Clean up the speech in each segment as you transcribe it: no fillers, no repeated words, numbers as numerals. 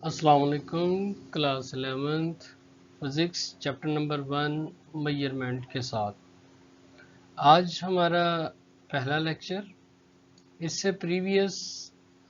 अस्सलाम वालेकुम। Class 11th physics chapter number 1 measurement के साथ आज हमारा पहला लेक्चर। इससे प्रीवियस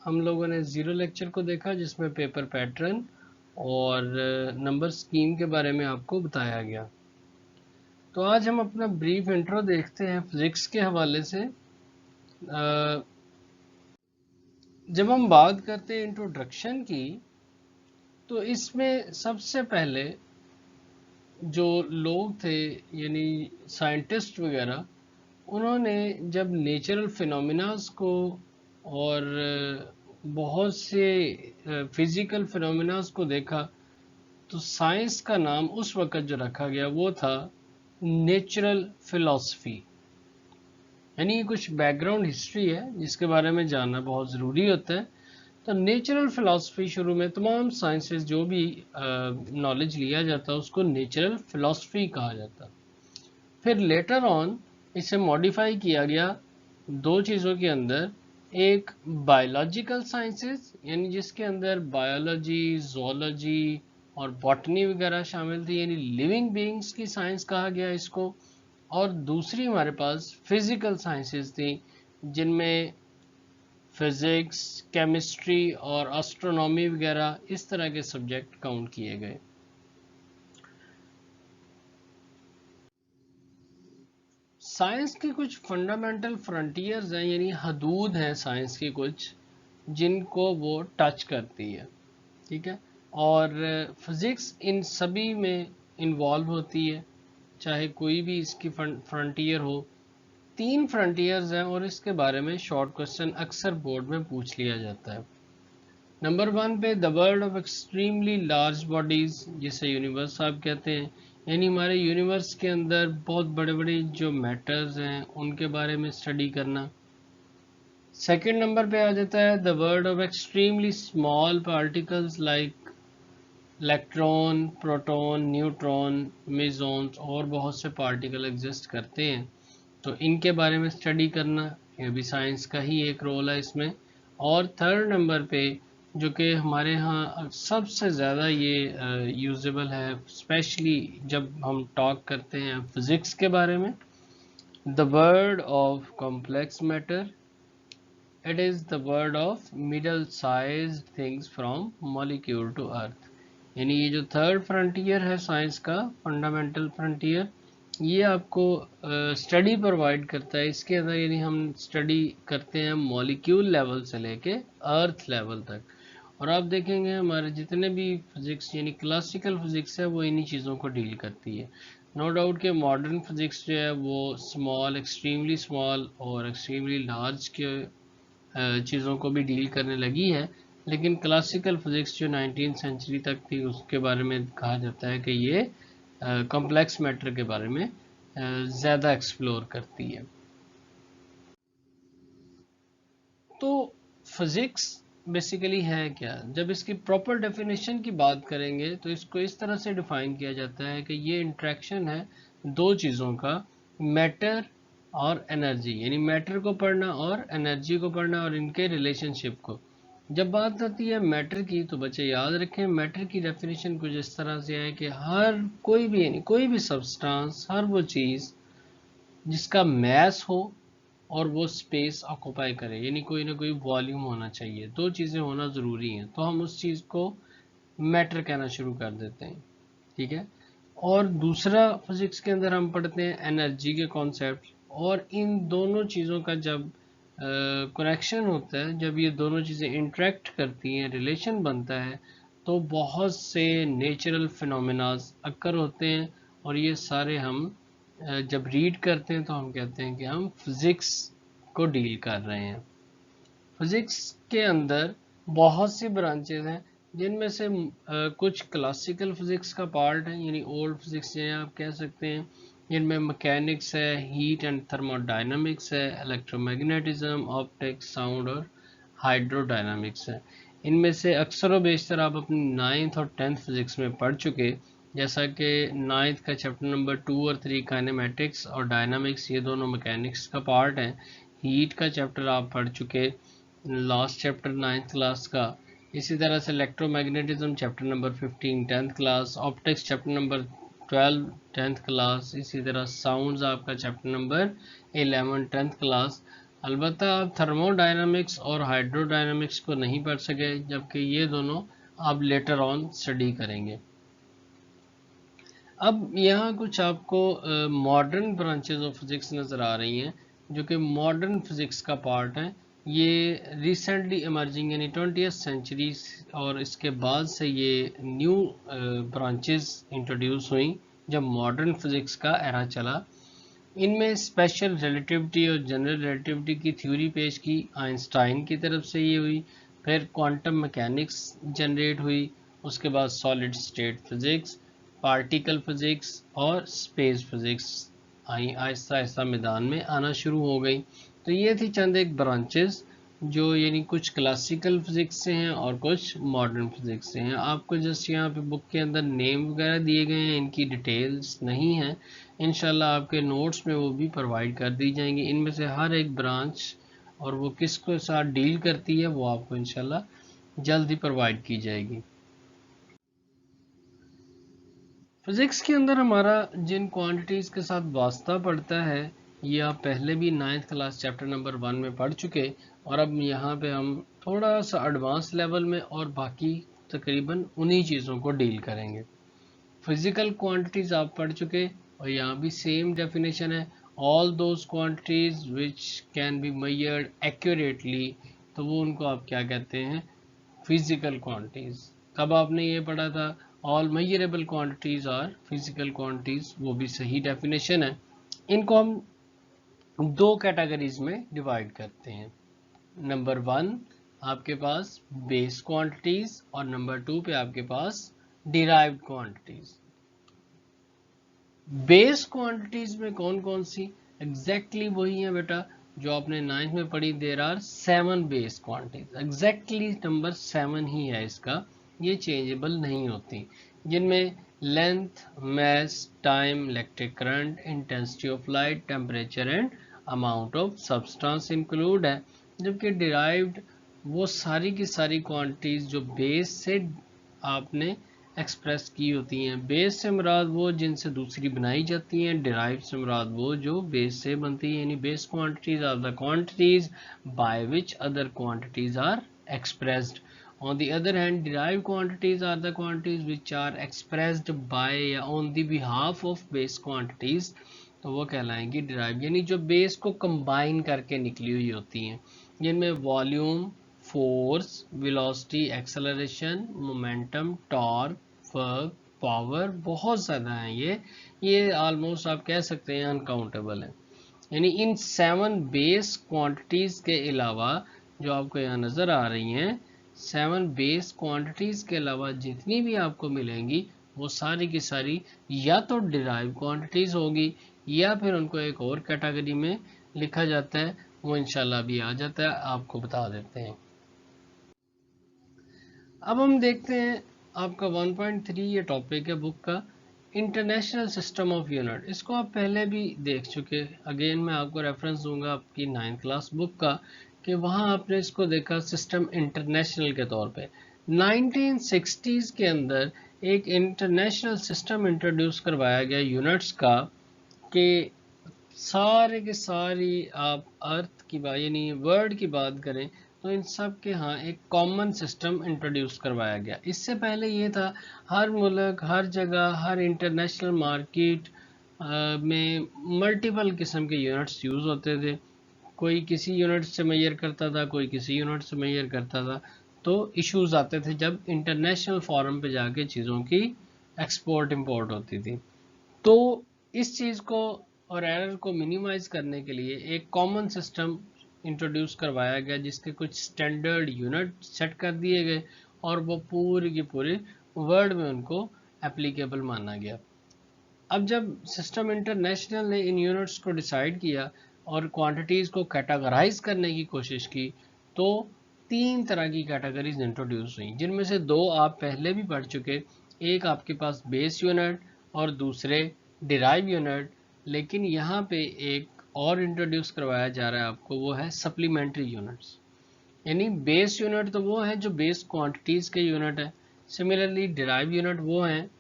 हम लोगों ने ज़ीरो लेक्चर को देखा जिसमें पेपर पैटर्न और नंबर स्कीम के बारे में आपको बताया गया। तो आज हम अपना ब्रीफ इंट्रो देखते हैं फिज़िक्स के हवाले से। जब हम बात करते हैं इंट्रोडक्शन की, तो इसमें सबसे पहले जो लोग थे यानी साइंटिस्ट वगैरह, उन्होंने जब नेचुरल फिनोमिनास को और बहुत से फिजिकल फिनोमिनास को देखा, तो साइंस का नाम उस वक्त जो रखा गया वो था नेचुरल फिलॉसफी। यानी ये कुछ बैकग्राउंड हिस्ट्री है जिसके बारे में जानना बहुत ज़रूरी होता है। तो नेचुरल फिलॉसफी शुरू में तमाम साइंसेस जो भी नॉलेज लिया जाता है उसको नेचुरल फिलॉसफी कहा जाता है। फिर लेटर ऑन इसे मॉडिफाई किया गया दो चीज़ों के अंदर। एक बायोलॉजिकल साइंसेस यानी जिसके अंदर बायोलॉजी, जोलॉजी और बॉटनी वगैरह शामिल थी, यानी लिविंग बीइंग्स की साइंस कहा गया इसको। और दूसरी हमारे पास फिजिकल साइंसेस थी जिनमें फिजिक्स, केमिस्ट्री और एस्ट्रोनॉमी वगैरह इस तरह के सब्जेक्ट काउंट किए गए। साइंस की कुछ फंडामेंटल फ्रंटियर्स हैं, यानी हदूद हैं साइंस की कुछ जिनको वो टच करती है, ठीक है। और फिजिक्स इन सभी में इन्वॉल्व होती है, चाहे कोई भी इसकी फ्रंटियर हो। तीन फ्रंटियर्स हैं और इसके बारे में शॉर्ट क्वेश्चन अक्सर बोर्ड में पूछ लिया जाता है। नंबर 1 पे the world of extremely large bodies, जिसे यूनिवर्स आप कहते हैं, यानी हमारे यूनिवर्स के अंदर बहुत बड़े बड़े जो मैटर्स हैं उनके बारे में स्टडी करना। सेकंड नंबर पे आ जाता है the world of extremely small particles like electron, proton, neutron, mesons और बहुत से पार्टिकल एग्जिस्ट करते हैं, तो इनके बारे में स्टडी करना, ये भी साइंस का ही एक रोल है इसमें। और थर्ड नंबर पे जो कि हमारे यहाँ सबसे ज़्यादा ये यूजेबल है, स्पेशली जब हम टॉक करते हैं फिज़िक्स के बारे में, the word of complex matter. It is the word of middle size things from molecule to earth. यानी ये जो थर्ड फ्रंटियर है साइंस का, फंडामेंटल फ्रंटियर, ये आपको स्टडी प्रोवाइड करता है। इसके अंदर यानी हम स्टडी करते हैं मॉलिक्यूल लेवल से लेके अर्थ लेवल तक। और आप देखेंगे हमारे जितने भी फिजिक्स यानी क्लासिकल फिजिक्स है वो इन्हीं चीज़ों को डील करती है। नो डाउट कि मॉडर्न फिजिक्स जो है वो स्मॉल, एक्सट्रीमली स्मॉल और एक्सट्रीमली लार्ज के चीज़ों को भी डील करने लगी है, लेकिन क्लासिकल फिजिक्स जो 19वीं सेंचुरी तक थी उसके बारे में कहा जाता है कि ये कॉम्प्लेक्स मैटर के बारे में ज़्यादा एक्सप्लोर करती है। तो फिजिक्स बेसिकली है क्या? जब इसकी प्रॉपर डेफिनेशन की बात करेंगे तो इसको इस तरह से डिफाइन किया जाता है कि ये इंट्रैक्शन है दो चीज़ों का, मैटर और एनर्जी, यानी मैटर को पढ़ना और एनर्जी को पढ़ना और इनके रिलेशनशिप को। जब बात आती है मैटर की तो बच्चे याद रखें, मैटर की डेफिनेशन कुछ इस तरह से है कि हर कोई भी यानी कोई भी सब्सटेंस, हर वो चीज़ जिसका मैस हो और वो स्पेस ऑक्यूपाई करे, यानी कोई ना कोई वॉल्यूम होना चाहिए, दो चीज़ें होना ज़रूरी हैं, तो हम उस चीज़ को मैटर कहना शुरू कर देते हैं, ठीक है। और दूसरा फिजिक्स के अंदर हम पढ़ते हैं एनर्जी के कॉन्सेप्ट, और इन दोनों चीज़ों का जब कनेक्शन होता है, जब ये दोनों चीज़ें इंटरेक्ट करती हैं, रिलेशन बनता है, तो बहुत से नेचुरल फिनोमेनास अक्कर होते हैं। और ये सारे हम जब रीड करते हैं तो हम कहते हैं कि हम फिज़िक्स को डील कर रहे हैं। फिज़िक्स के अंदर बहुत सी ब्रांचेज हैं जिनमें से कुछ क्लासिकल फिज़िक्स का पार्ट है, यानी ओल्ड फिज़िक्स जिन्हें आप कह सकते हैं, जिनमें मैकेनिक्स है, हीट एंड थर्मोडायनामिक्स है, इलेक्ट्रोमैग्नेटिज्म, ऑप्टिक्स, साउंड और हाइड्रोडायनामिक्स है। इनमें से अक्सर व बेशतर आप अपनी 9th और 10th फिज़िक्स में पढ़ चुके, जैसा कि 9th का चैप्टर नंबर 2 और 3 काइनेमेटिक्स और डायनामिक्स, ये दोनों मैकेनिक्स का पार्ट हैं। हीट का चैप्टर आप पढ़ चुके लास्ट चैप्टर 9th क्लास का, इसी तरह से electromagnetism chapter number 15 10th class, optics chapter number 12 10th class, इसी तरह साउंड्स आपका चैप्टर नंबर 11 10th क्लास। अलबत्ता आप थर्मोडायनामिक्स और हाइड्रोडायनामिक्स को नहीं पढ़ सके, जबकि ये दोनों आप लेटर ऑन स्टडी करेंगे। अब यहाँ कुछ आपको मॉडर्न ब्रांचेस ऑफ फिजिक्स नज़र आ रही हैं जो कि मॉडर्न फिजिक्स का पार्ट है। ये रिसेंटली इमर्जिंग यानी 20th सेंचुरी और इसके बाद से ये न्यू ब्रांचेस इंट्रोड्यूस हुई जब मॉडर्न फिजिक्स का एरा चला। इनमें स्पेशल रिलेटिविटी और जनरल रिलेटिविटी की थ्योरी पेश की आइंस्टाइन की तरफ से ये हुई, फिर क्वांटम मैकेनिक्स जनरेट हुई, उसके बाद solid state physics, particle physics और स्पेस फिजिक्स आहिस्ता आहिस्ता मैदान में आना शुरू हो गई। तो ये थी चंद एक ब्रांचेस जो यानी कुछ क्लासिकल फिजिक्स से हैं और कुछ मॉडर्न फिजिक्स से हैं। आपको जस्ट यहाँ पे बुक के अंदर नेम वगैरह दिए गए हैं, इनकी डिटेल्स नहीं हैं। इंशाल्लाह आपके नोट्स में वो भी प्रोवाइड कर दी जाएंगी। इनमें से हर एक ब्रांच और वो किसको साथ डील करती है वो आपको इंशाल्लाह जल्द ही प्रोवाइड की जाएगी। फिजिक्स के अंदर हमारा जिन क्वांटिटीज़ के साथ वास्ता पड़ता है ये आप पहले भी 9th क्लास चैप्टर नंबर 1 में पढ़ चुके, और अब यहाँ पे हम थोड़ा सा एडवांस लेवल में और बाकी तकरीबन उन्हीं चीज़ों को डील करेंगे। फिजिकल क्वांटिटीज़ आप पढ़ चुके और यहाँ भी सेम डेफिनेशन है, all those quantities which can be measured accurately, तो वो उनको आप क्या कहते हैं, फिजिकल क्वांटिटीज़। कब आपने ये पढ़ा था, all measurable quantities are physical quantities, वो भी सही डेफिनेशन है। इनको हम दो कैटेगरीज में डिवाइड करते हैं। नंबर 1 आपके पास बेस क्वांटिटीज और नंबर 2 पे आपके पास डिराइव्ड क्वांटिटीज। बेस क्वांटिटीज में कौन कौन सी, एग्जैक्टली वही है बेटा जो आपने 9th में पढ़ी। There are 7 base quantities, exactly number 7 ही है इसका, ये चेंजेबल नहीं होती, जिनमें length, mass, time, electric current, intensity of light, temperature and amount of substance include है। जबकि डिराइव्ड वो सारी की सारी क्वांटिटीज जो बेस से आपने एक्सप्रेस की होती हैं। बेस से मुराद वो जिनसे दूसरी बनाई जाती हैं, डिराइव से मुराद वो जो बेस से बनती है, यानी base quantities are the quantities by which other quantities are expressed. On the other hand, derived quantities are the quantities which are expressed by या on the behalf of base quantities, तो वो कहलाएंगी derive, यानी जो base को combine करके निकली हुई होती हैं, जिनमें volume, force, velocity, acceleration, momentum, torque, work, power बहुत ज़्यादा हैं। ये ऑलमोस्ट आप कह सकते हैं अनकाउंटेबल है। यानी इन 7 बेस क्वांटिटीज़ के अलावा जो आपको यहाँ नज़र आ रही हैं, 7 बेस क्वांटिटीज़ के अलावा जितनी भी आपको मिलेंगी वो सारी की सारी या तो डिराइव क्वांटिटीज़ होगी या फिर उनको एक और कैटेगरी में लिखा जाता है, वो इंशाल्लाह भी आ जाता है, आपको बता देते हैं। अब हम देखते हैं आपका 1.3 ये टॉपिक है बुक का, इंटरनेशनल सिस्टम ऑफ यूनिट। इसको आप पहले भी देख चुके, अगेन मैं आपको रेफरेंस दूंगा आपकी 9th क्लास बुक का कि वहाँ आपने इसको देखा सिस्टम इंटरनेशनल के तौर पे। 1960s के अंदर एक इंटरनेशनल सिस्टम इंट्रोड्यूस करवाया गया यूनिट्स का कि सारे के सारी आप अर्थ की बात यानी वर्ल्ड की बात करें तो इन सब के यहाँ एक कॉमन सिस्टम इंट्रोड्यूस करवाया गया। इससे पहले ये था हर मुल्क, हर जगह, हर इंटरनेशनल मार्केट में मल्टीपल किस्म के यूनिट्स यूज़ होते थे। कोई किसी यूनिट से मेजर करता था, कोई किसी यूनिट से मेजर करता था, तो इश्यूज आते थे जब इंटरनेशनल फॉरम पे जाके चीज़ों की एक्सपोर्ट इंपोर्ट होती थी। तो इस चीज़ को और एरर को मिनिमाइज करने के लिए एक कॉमन सिस्टम इंट्रोड्यूस करवाया गया जिसके कुछ स्टैंडर्ड यूनिट सेट कर दिए गए और वो पूरी की पूरी वर्ल्ड में उनको एप्लीकेबल माना गया। अब जब सिस्टम इंटरनेशनल ने इन यूनिट्स को डिसाइड किया और क्वांटिटीज़ को कैटेगराइज करने की कोशिश की, तो 3 तरह की कैटेगरीज इंट्रोड्यूस हुई, जिनमें से 2 आप पहले भी पढ़ चुके। एक आपके पास बेस यूनिट और दूसरे डिराइव यूनिट, लेकिन यहाँ पे एक और इंट्रोड्यूस करवाया जा रहा है आपको, वो है सप्लीमेंट्री यूनिट्स। यानी बेस यूनिट तो वो है जो बेस क्वांटिटीज के यूनिट है। सिमिलरली डिराइव यूनिट वो हैं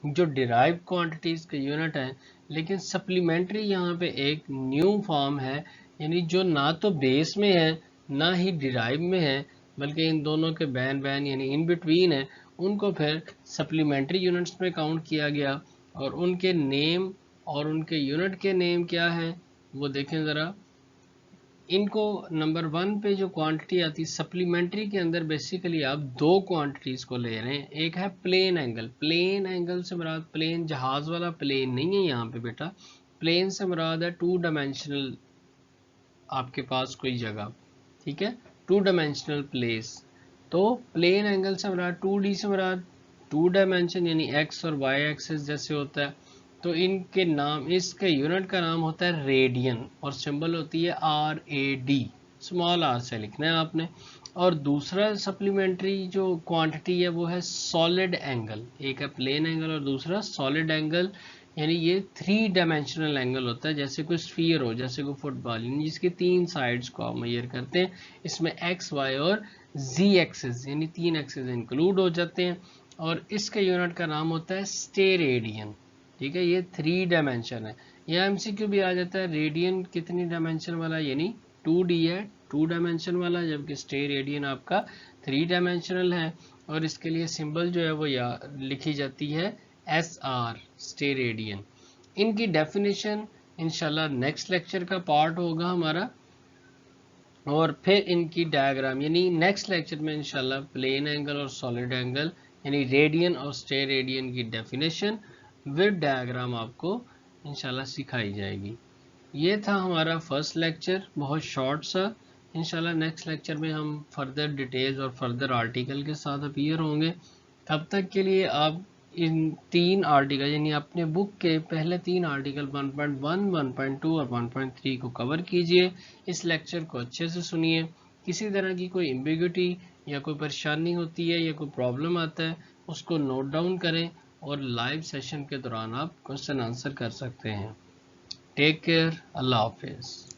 जो डिराइव क्वांटिटीज के यूनिट हैं। लेकिन सप्लीमेंट्री यहाँ पे एक न्यू फॉर्म है, यानी जो ना तो बेस में है ना ही डिराइव में है, बल्कि इन दोनों के बैन बैन यानी इन बिटवीन है, उनको फिर सप्लीमेंट्री यूनिट्स में काउंट किया गया। और उनके नेम और उनके यूनिट के नेम क्या है वो देखें ज़रा। इनको नंबर 1 पे जो क्वांटिटी आती है सप्लीमेंट्री के अंदर, बेसिकली आप दो क्वांटिटीज को ले रहे हैं। एक है प्लेन एंगल। प्लेन एंगल से मुराद प्लेन जहाज वाला प्लेन नहीं है यहाँ पे बेटा। प्लेन से मुराद है 2 डायमेंशनल आपके पास कोई जगह, ठीक है, 2 डायमेंशनल प्लेस। तो प्लेन एंगल से मुराद 2D से मुराद 2 डायमेंशन यानी एक्स और वाई एक्सिस जैसे होता है। तो इनके नाम, इसके यूनिट का नाम होता है रेडियन और सिंबल होती है RAD, स्मॉल r से लिखना है आपने। और दूसरा सप्लीमेंट्री जो क्वांटिटी है वो है सॉलिड एंगल। एक है प्लेन एंगल और दूसरा सॉलिड एंगल, यानी ये 3 डायमेंशनल एंगल होता है। जैसे कोई स्फीयर हो, जैसे कोई फुटबॉल, यानी जिसकी 3 साइड्स को आप मेजर करते हैं। इसमें एक्स वाई और जी एक्सिस यानी 3 एक्सिस इंक्लूड हो जाते हैं। और इसके यूनिट का नाम होता है स्टेरेडियन, ठीक है। ये 3 डायमेंशन है। यह MCQ भी आ जाता है, रेडियन कितनी डायमेंशन वाला, यानी 2D है, 2 डायमेंशन वाला, जबकि स्टेरेडियन आपका 3 डायमेंशनल है। और इसके लिए सिंबल जो है वो लिखी जाती है SR, स्टेरेडियन। इनकी डेफिनेशन इंशाल्लाह नेक्स्ट लेक्चर का पार्ट होगा हमारा। और फिर इनकी डायग्राम, यानी नेक्स्ट लेक्चर में इंशाल्लाह प्लेन एंगल और सॉलिड एंगल यानी रेडियन और स्टेरेडियन की डेफिनेशन विद डायग्राम आपको इंशाल्लाह सिखाई जाएगी। ये था हमारा फर्स्ट लेक्चर, बहुत शॉर्ट सा। इंशाल्लाह नेक्स्ट लेक्चर में हम फर्दर डिटेल्स और फर्दर आर्टिकल के साथ अपीयर होंगे। तब तक के लिए आप इन 3 आर्टिकल यानी अपने बुक के पहले 3 आर्टिकल 1.1, 1.2 और 1.3 को कवर कीजिए। इस लेक्चर को अच्छे से सुनिए। किसी तरह की कोई एम्बिग्युइटी या कोई परेशानी होती है या कोई प्रॉब्लम आता है उसको नोट डाउन करें और लाइव सेशन के दौरान आप क्वेश्चन आंसर कर सकते हैं। टेक केयर, अल्लाह हाफिज़।